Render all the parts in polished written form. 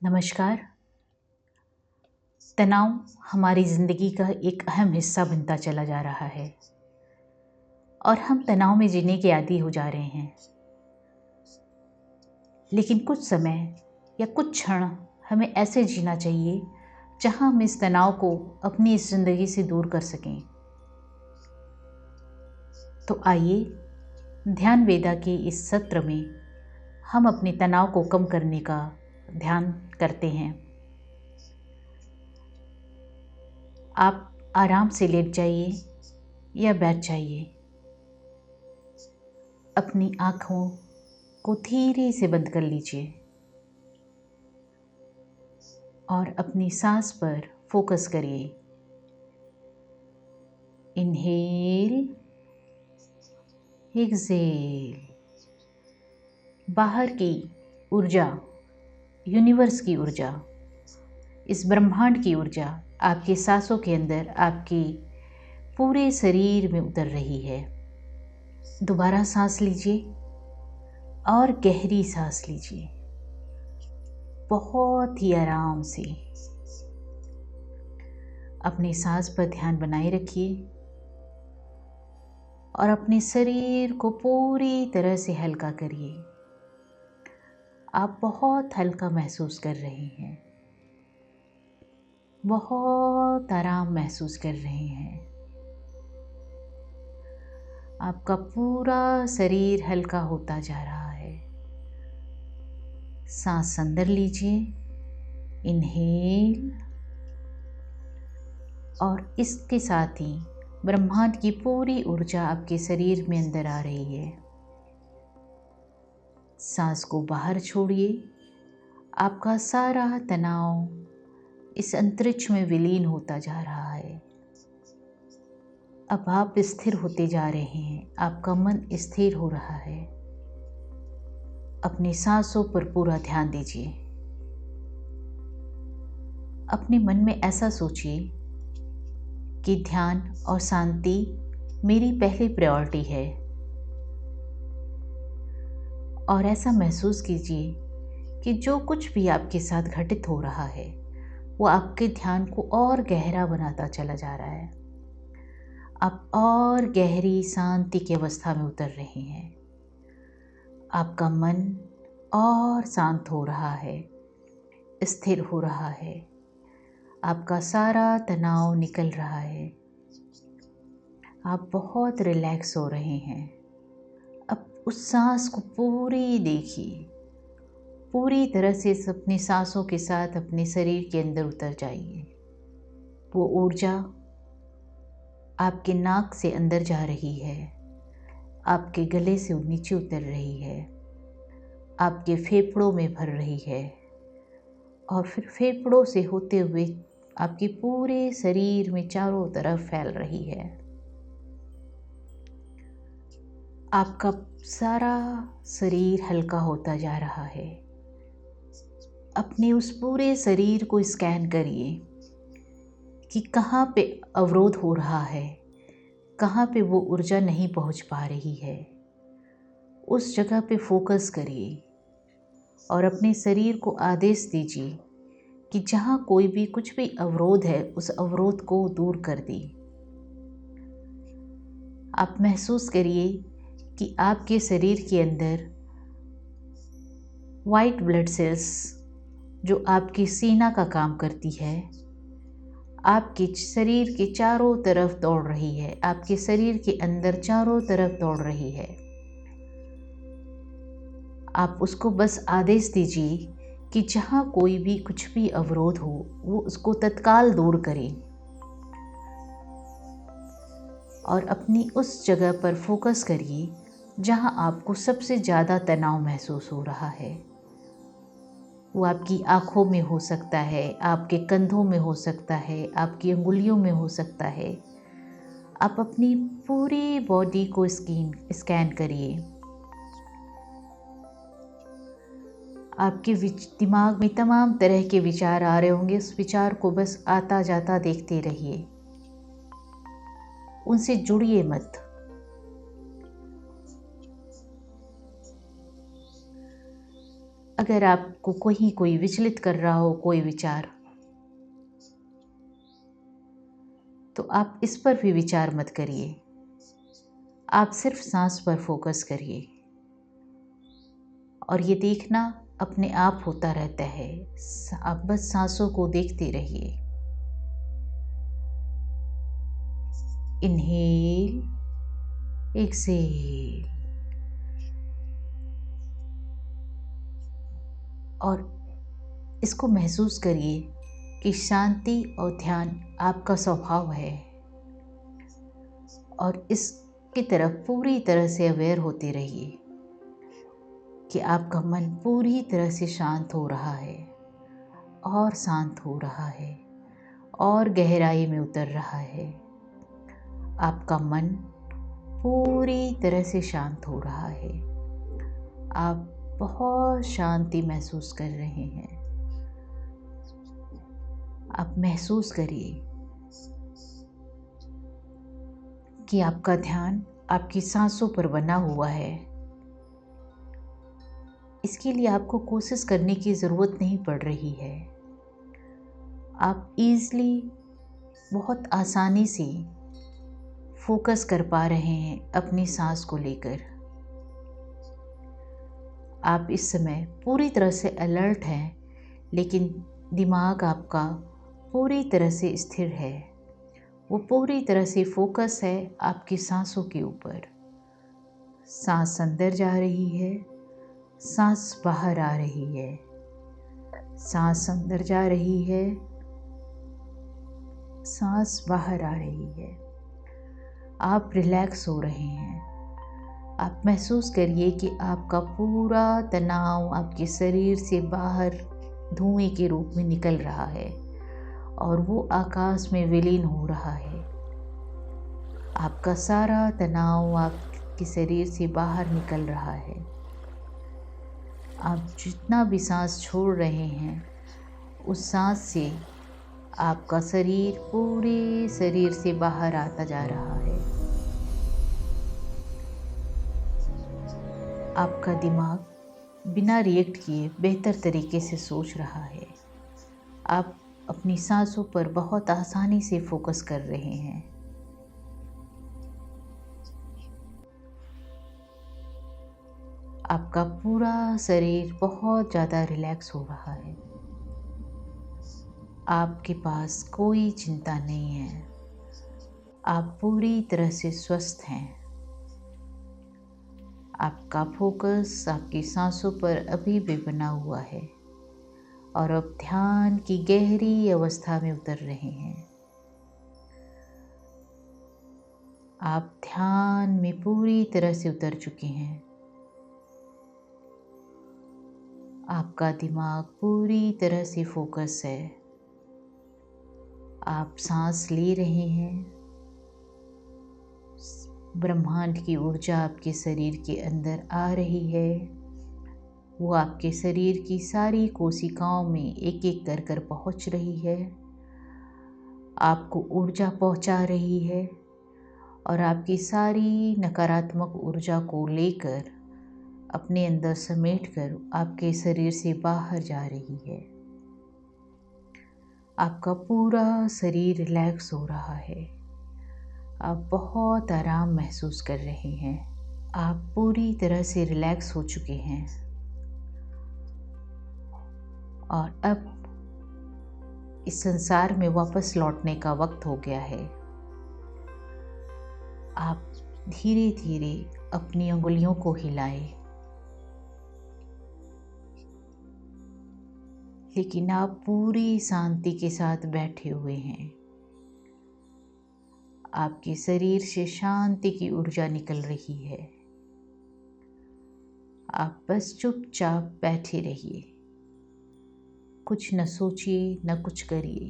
नमस्कार। तनाव हमारी ज़िंदगी का एक अहम हिस्सा बनता चला जा रहा है और हम तनाव में जीने के आदी हो जा रहे हैं। लेकिन कुछ समय या कुछ क्षण हमें ऐसे जीना चाहिए जहां हम इस तनाव को अपनी इस ज़िंदगी से दूर कर सकें। तो आइए ध्यान वेदा के इस सत्र में हम अपने तनाव को कम करने का ध्यान करते हैं। आप आराम से लेट जाइए या बैठ जाइए। अपनी आँखों को धीरे से बंद कर लीजिए और अपनी सांस पर फोकस करिए। Inhale, exhale. बाहर की ऊर्जा, यूनिवर्स की ऊर्जा, इस ब्रह्मांड की ऊर्जा आपके सांसों के अंदर आपके पूरे शरीर में उतर रही है। दोबारा सांस लीजिए और गहरी सांस लीजिए, बहुत ही आराम से। अपनी सांस पर ध्यान बनाए रखिए और अपने शरीर को पूरी तरह से हल्का करिए। आप बहुत हल्का महसूस कर रहे हैं, बहुत आराम महसूस कर रहे हैं। आपका पूरा शरीर हल्का होता जा रहा है। सांस अंदर लीजिए, इनहेल, और इसके साथ ही ब्रह्मांड की पूरी ऊर्जा आपके शरीर में अंदर आ रही है। सांस को बाहर छोड़िए। आपका सारा तनाव इस अंतरिक्ष में विलीन होता जा रहा है। अब आप स्थिर होते जा रहे हैं, आपका मन स्थिर हो रहा है। अपनी सांसों पर पूरा ध्यान दीजिए। अपने मन में ऐसा सोचिए कि ध्यान और शांति मेरी पहली प्रायोरिटी है, और ऐसा महसूस कीजिए कि जो कुछ भी आपके साथ घटित हो रहा है वो आपके ध्यान को और गहरा बनाता चला जा रहा है। आप और गहरी शांति की अवस्था में उतर रहे हैं। आपका मन और शांत हो रहा है, स्थिर हो रहा है। आपका सारा तनाव निकल रहा है। आप बहुत रिलैक्स हो रहे हैं। अब उस सांस को पूरी देखिए, पूरी तरह से अपनी सांसों के साथ अपने शरीर के अंदर उतर जाइए। वो ऊर्जा आपके नाक से अंदर जा रही है, आपके गले से नीचे उतर रही है, आपके फेफड़ों में भर रही है और फिर फेफड़ों से होते हुए आपके पूरे शरीर में चारों तरफ फैल रही है। आपका सारा शरीर हल्का होता जा रहा है। अपने उस पूरे शरीर को स्कैन करिए कि कहाँ पे अवरोध हो रहा है, कहाँ पे वो ऊर्जा नहीं पहुँच पा रही है। उस जगह पे फोकस करिए और अपने शरीर को आदेश दीजिए कि जहाँ कोई भी कुछ भी अवरोध है उस अवरोध को दूर कर दी। आप महसूस करिए कि आपके शरीर के अंदर वाइट ब्लड सेल्स, जो आपकी सीना का काम करती है, आपके शरीर के चारों तरफ दौड़ रही है, आपके शरीर के अंदर चारों तरफ दौड़ रही है। आप उसको बस आदेश दीजिए कि जहाँ कोई भी कुछ भी अवरोध हो वो उसको तत्काल दूर करें और अपनी उस जगह पर फोकस करिए जहाँ आपको सबसे ज़्यादा तनाव महसूस हो रहा है। वो आपकी आँखों में हो सकता है, आपके कंधों में हो सकता है, आपकी अंगुलियों में हो सकता है। आप अपनी पूरी बॉडी को स्कैन करिए। आपके दिमाग में तमाम तरह के विचार आ रहे होंगे, उस विचार को बस आता जाता देखते रहिए, उनसे जुड़िए मत। अगर आपको कोई विचलित कर रहा हो कोई विचार, तो आप इस पर भी विचार मत करिए। आप सिर्फ सांस पर फोकस करिए और ये देखना अपने आप होता रहता है। आप बस सांसों को देखते रहिए। इनहेल, एक्सहेल, और इसको महसूस करिए कि शांति और ध्यान आपका स्वभाव है, और इसकी तरफ पूरी तरह से अवेयर होते रहिए कि आपका मन पूरी तरह से शांत हो रहा है और शांत हो रहा है और गहराई में उतर रहा है। आपका मन पूरी तरह से शांत हो रहा है। आप बहुत शांति महसूस कर रहे हैं। आप महसूस करिए कि आपका ध्यान आपकी सांसों पर बना हुआ है। इसके लिए आपको कोशिश करने की ज़रूरत नहीं पड़ रही है। आप ईज़िली, बहुत आसानी से फोकस कर पा रहे हैं अपनी सांस को लेकर। आप इस समय पूरी तरह से अलर्ट हैं, लेकिन दिमाग आपका पूरी तरह से स्थिर है। वो पूरी तरह से फोकस है आपकी सांसों के ऊपर। सांस अंदर जा रही है, सांस बाहर आ रही है। सांस अंदर जा रही है, सांस बाहर आ रही है। आप रिलैक्स हो रहे हैं। आप महसूस करिए कि आपका पूरा तनाव आपके शरीर से बाहर धुएं के रूप में निकल रहा है और वो आकाश में विलीन हो रहा है। आपका सारा तनाव आपके शरीर से बाहर निकल रहा है। आप जितना भी सांस छोड़ रहे हैं, उस सांस से आपका शरीर पूरे शरीर से बाहर आता जा रहा है। आपका दिमाग बिना रिएक्ट किए बेहतर तरीके से सोच रहा है। आप अपनी सांसों पर बहुत आसानी से फोकस कर रहे हैं। आपका पूरा शरीर बहुत ज़्यादा रिलैक्स हो रहा है। आपके पास कोई चिंता नहीं है। आप पूरी तरह से स्वस्थ हैं। आपका फोकस आपकी सांसों पर अभी भी बना हुआ है और अब ध्यान की गहरी अवस्था में उतर रहे हैं। आप ध्यान में पूरी तरह से उतर चुके हैं। आपका दिमाग पूरी तरह से फोकस है। आप सांस ले रहे हैं। ब्रह्मांड की ऊर्जा आपके शरीर के अंदर आ रही है। वो आपके शरीर की सारी कोशिकाओं में एक एक कर कर पहुँच रही है, आपको ऊर्जा पहुँचा रही है और आपकी सारी नकारात्मक ऊर्जा को लेकर अपने अंदर समेटकर आपके शरीर से बाहर जा रही है। आपका पूरा शरीर रिलैक्स हो रहा है। आप बहुत आराम महसूस कर रहे हैं। आप पूरी तरह से रिलैक्स हो चुके हैं और अब इस संसार में वापस लौटने का वक्त हो गया है। आप धीरे धीरे अपनी उंगलियों को हिलाएं, लेकिन आप पूरी शांति के साथ बैठे हुए हैं। आपके शरीर से शांति की ऊर्जा निकल रही है। आप बस चुपचाप बैठे रहिए, कुछ न सोचिए न कुछ करिए।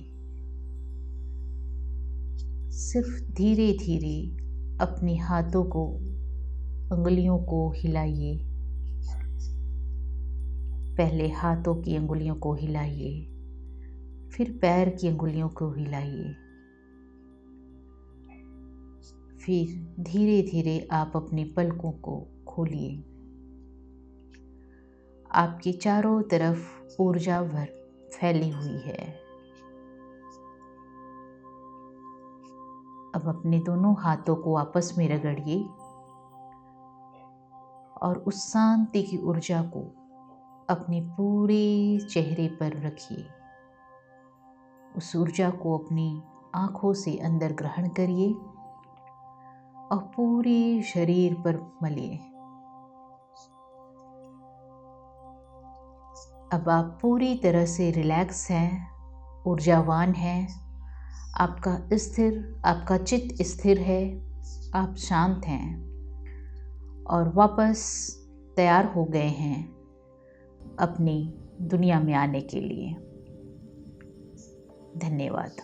सिर्फ धीरे धीरे अपने हाथों को, उंगलियों को हिलाइए। पहले हाथों की अंगुलियों को हिलाइए, फिर पैर की अंगुलियों को हिलाइए। फिर धीरे धीरे आप अपनी पलकों को खोलिए। आपके चारों तरफ ऊर्जा भर फैली हुई है। अब अपने दोनों हाथों को आपस में रगड़िए और उस शांति की ऊर्जा को अपने पूरे चेहरे पर रखिए। उस ऊर्जा को अपनी आँखों से अंदर ग्रहण करिए और पूरे शरीर पर मलिए। अब आप पूरी तरह से रिलैक्स हैं, ऊर्जावान हैं। आपका चित्त स्थिर है, आप शांत हैं और वापस तैयार हो गए हैं अपनी दुनिया में आने के लिए। धन्यवाद।